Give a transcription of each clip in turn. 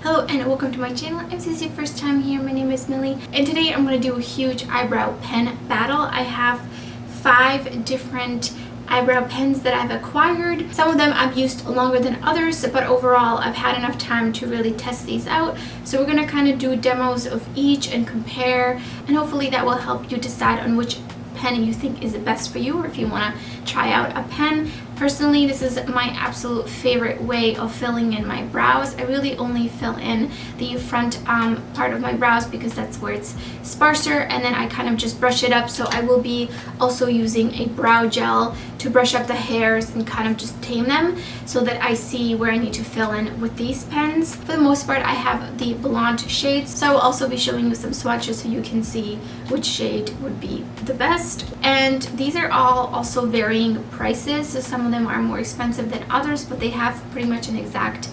Hello and welcome to my channel. If this is your first time here, my name is Millie and today I'm going to do a huge eyebrow pen battle. I have 5 different eyebrow pens that I've acquired. Some of them I've used longer than others, but overall I've had enough time to really test these out. So we're going to kind of do demos of each and compare, and hopefully that will help you decide on which pen you think is the best for you, or if you want to try out a pen. Personally, this is my absolute favorite way of filling in my brows. I really only fill in the front part of my brows because that's where it's sparser, and then I kind of just brush it up. So I will be also using a brow gel to brush up the hairs and kind of just tame them so that I see where I need to fill in with these pens. For the most part, I have the blonde shades, so I will also be showing you some swatches so you can see which shade would be the best. And these are all also varying prices, so some of them are more expensive than others, but they have pretty much an exact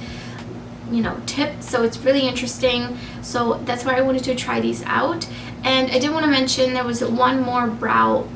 tip, so it's really interesting. So that's why I wanted to try these out. And I did want to mention there was one more brow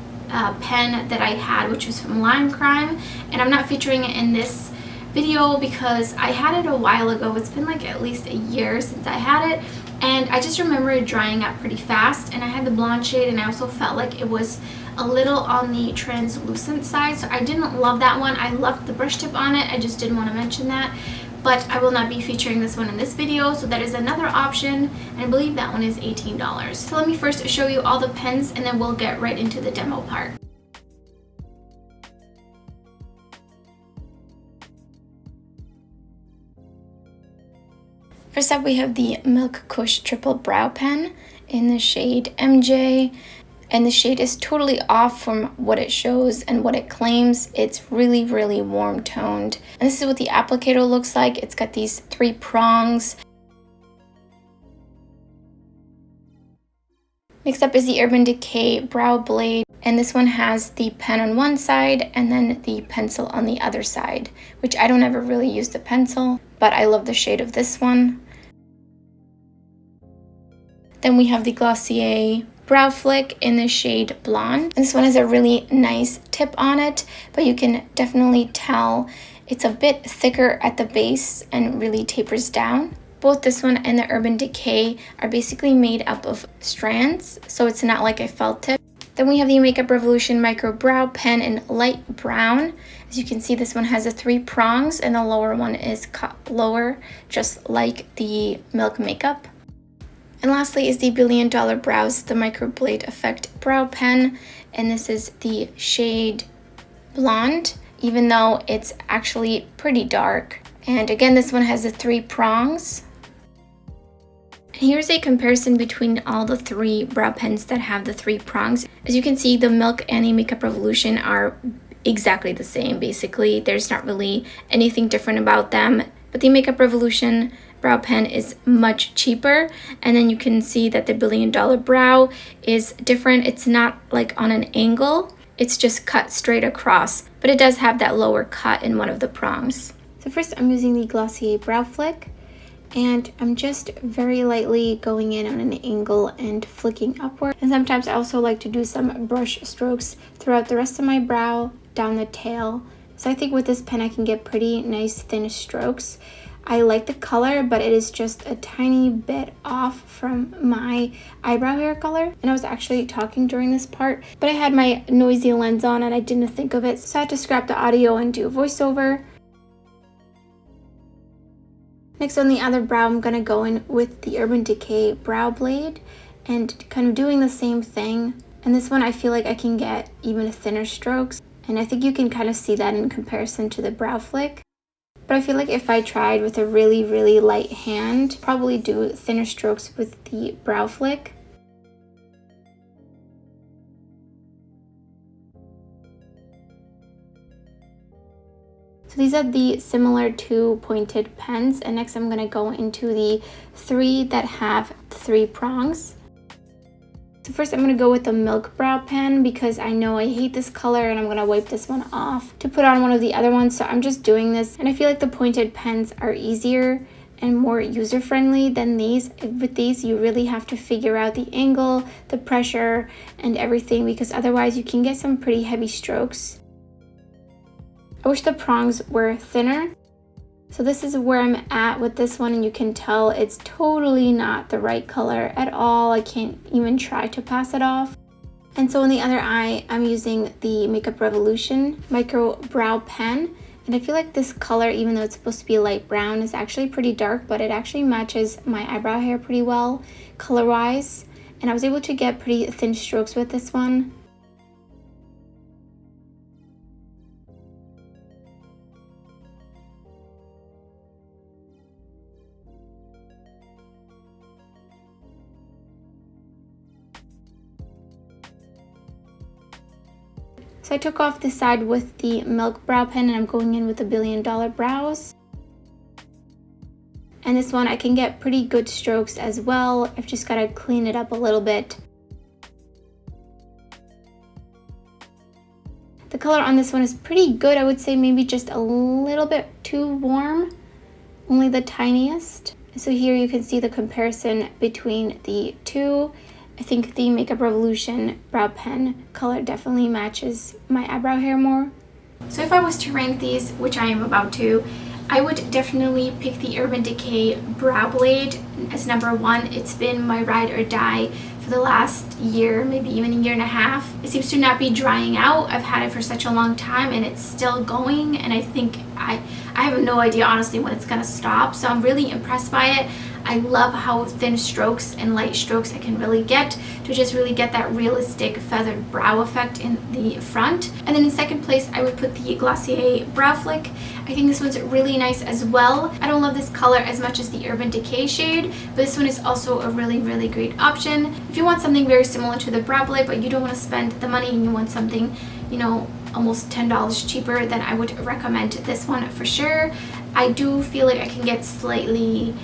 pen that I had, which was from Lime Crime, and I'm not featuring it in this video because I had it a while ago. It's been like at least a year since I had it, and I just remember it drying up pretty fast. And I had the blonde shade, and I also felt like it was a little on the translucent side, so I didn't love that one. I loved the brush tip on it, I just didn't want to mention that. But I will not be featuring this one in this video, so that is another option, and I believe that one is $18. So let me first show you all the pens and then we'll get right into the demo part. First up, we have the Milk Kush Triple Brow Pen in the shade MJ. And the shade is totally off from what it shows and what it claims. It's really, really warm toned. And this is what the applicator looks like. It's got these 3 prongs. Next up is the Urban Decay Brow Blade. And this one has the pen on one side and then the pencil on the other side, which I don't ever really use the pencil, but I love the shade of this one. Then we have the Glossier Brow Flick in the shade Blonde. And this one has a really nice tip on it, but you can definitely tell it's a bit thicker at the base and really tapers down. Both this one and the Urban Decay are basically made up of strands, so it's not like a felt tip. Then we have the Makeup Revolution Micro Brow Pen in light brown. As you can see, this one has the 3 prongs and the lower one is cut lower, just like the Milk Makeup. And lastly is the Billion Dollar Brows, the Microblade Effect Brow Pen, and this is the shade Blonde, even though it's actually pretty dark. And again, this one has the 3 prongs. And here's a comparison between all the 3 brow pens that have the 3 prongs. As you can see, the Milk and the Makeup Revolution are exactly the same, basically. There's not really anything different about them, but the Makeup Revolution brow pen is much cheaper, and then you can see that the Billion Dollar Brow is different. It's not like on an angle, it's just cut straight across, but it does have that lower cut in one of the prongs. So first I'm using the Glossier Brow Flick, and I'm just very lightly going in on an angle and flicking upward. And sometimes I also like to do some brush strokes throughout the rest of my brow, down the tail. So I think with this pen I can get pretty nice thin strokes. I like the color, but it is just a tiny bit off from my eyebrow hair color. And I was actually talking during this part, but I had my noisy lens on and I didn't think of it, so I had to scrap the audio and do a voiceover. Next, on the other brow, I'm going to go in with the Urban Decay Brow Blade and kind of doing the same thing. And this one I feel like I can get even thinner strokes, and I think you can kind of see that in comparison to the Brow Flick. But I feel like if I tried with a really, really light hand, probably do thinner strokes with the Brow Flick. So these are the similar 2 pointed pens, and next I'm going to go into the 3 that have 3 prongs. So first I'm going to go with the Milk Brow Pen because I know I hate this color, and I'm going to wipe this one off to put on one of the other ones. So I'm just doing this, and I feel like the pointed pens are easier and more user-friendly than these. With these, you really have to figure out the angle, the pressure, and everything, because otherwise you can get some pretty heavy strokes. I wish the prongs were thinner. So this is where I'm at with this one, and you can tell it's totally not the right color at all. I can't even try to pass it off. And so on the other eye, I'm using the Makeup Revolution Micro Brow Pen. And I feel like this color, even though it's supposed to be light brown, is actually pretty dark, but it actually matches my eyebrow hair pretty well color-wise. And I was able to get pretty thin strokes with this one. So I took off the side with the Milk Brow Pen, and I'm going in with the Billion Dollar Brows. And this one I can get pretty good strokes as well. I've just got to clean it up a little bit. The color on this one is pretty good. I would say maybe just a little bit too warm, only the tiniest. So here you can see the comparison between the two. I think the Makeup Revolution Brow Pen color definitely matches my eyebrow hair more. So if I was to rank these, which I am about to, I would definitely pick the Urban Decay Brow Blade as number one. It's been my ride or die for the last year, maybe even a year and a half. It seems to not be drying out. I've had it for such a long time and it's still going, and I think I have no idea honestly when it's gonna stop. So I'm really impressed by it. I love how thin strokes and light strokes I can really get to just really get that realistic feathered brow effect in the front. And then in second place, I would put the Glossier Brow Flick. I think this one's really nice as well. I don't love this color as much as the Urban Decay shade, but this one is also a really, really great option. If you want something very similar to the Brow Blade, but you don't want to spend the money and you want something, you know, almost $10 cheaper, then I would recommend this one for sure. I do feel like I can get slightly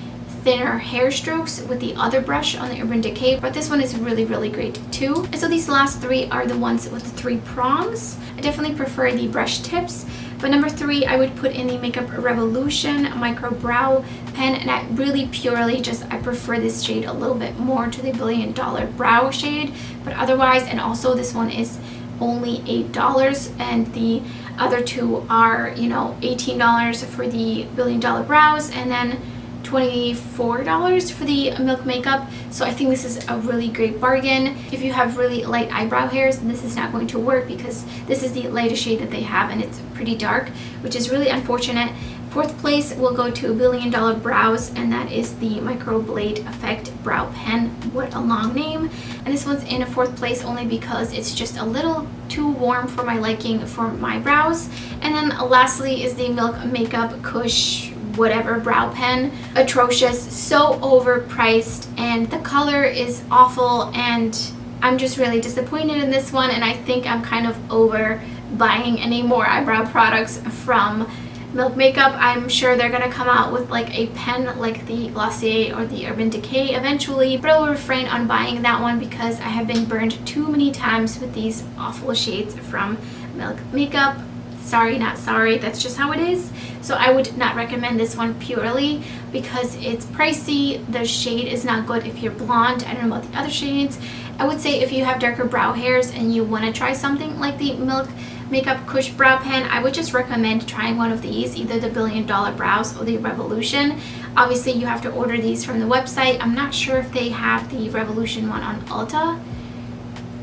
thinner hair strokes with the other brush on the Urban Decay, but this one is really, really great too. And so these last three are the ones with the 3 prongs. I definitely prefer the brush tips, but number 3 I would put in the Makeup Revolution Micro Brow Pen, and I really purely just I prefer this shade a little bit more to the Billion Dollar Brow shade, but otherwise, and also this one is only $8 and the other two are, you know, $18 for the Billion Dollar Brows and then $24 for the Milk Makeup. So I think this is a really great bargain. If you have really light eyebrow hairs, then this is not going to work because this is the lightest shade that they have and it's pretty dark, which is really unfortunate. Fourth place will go to Billion Dollar Brows, and that is the Micro Blade Effect Brow Pen. What a long name. And this one's in fourth place only because it's just a little too warm for my liking for my brows. And then lastly is the Milk Makeup Kush whatever brow pen. Atrocious, so overpriced, and the color is awful, and I'm just really disappointed in this one, and I think I'm kind of over buying any more eyebrow products from Milk Makeup. I'm sure they're gonna come out with like a pen like the Glossier or the Urban Decay eventually, but I'll refrain on buying that one because I have been burned too many times with these awful shades from Milk Makeup. Sorry, not sorry, that's just how it is. So I would not recommend this one purely because it's pricey. The shade is not good if you're blonde. I don't know about the other shades. I would say if you have darker brow hairs and you want to try something like the Milk Makeup Kush Brow Pen, I would just recommend trying one of these, either the Billion Dollar Brows or the Revolution. Obviously, you have to order these from the website. I'm not sure if they have the Revolution one on Ulta.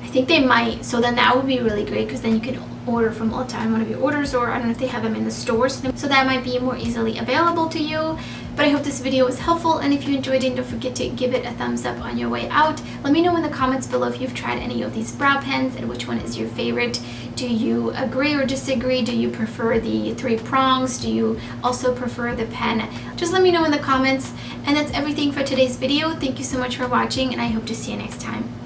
I think they might, so then that would be really great because then you can order from Ulta in one of your orders, or I don't know if they have them in the stores, so that might be more easily available to you. But I hope this video was helpful, and if you enjoyed it, don't forget to give it a thumbs up on your way out. Let me know in the comments below if you've tried any of these brow pens and which one is your favorite. Do you agree or disagree? Do you prefer the 3 prongs? Do you also prefer the pen? Just let me know in the comments. And that's everything for today's video. Thank you so much for watching, and I hope to see you next time.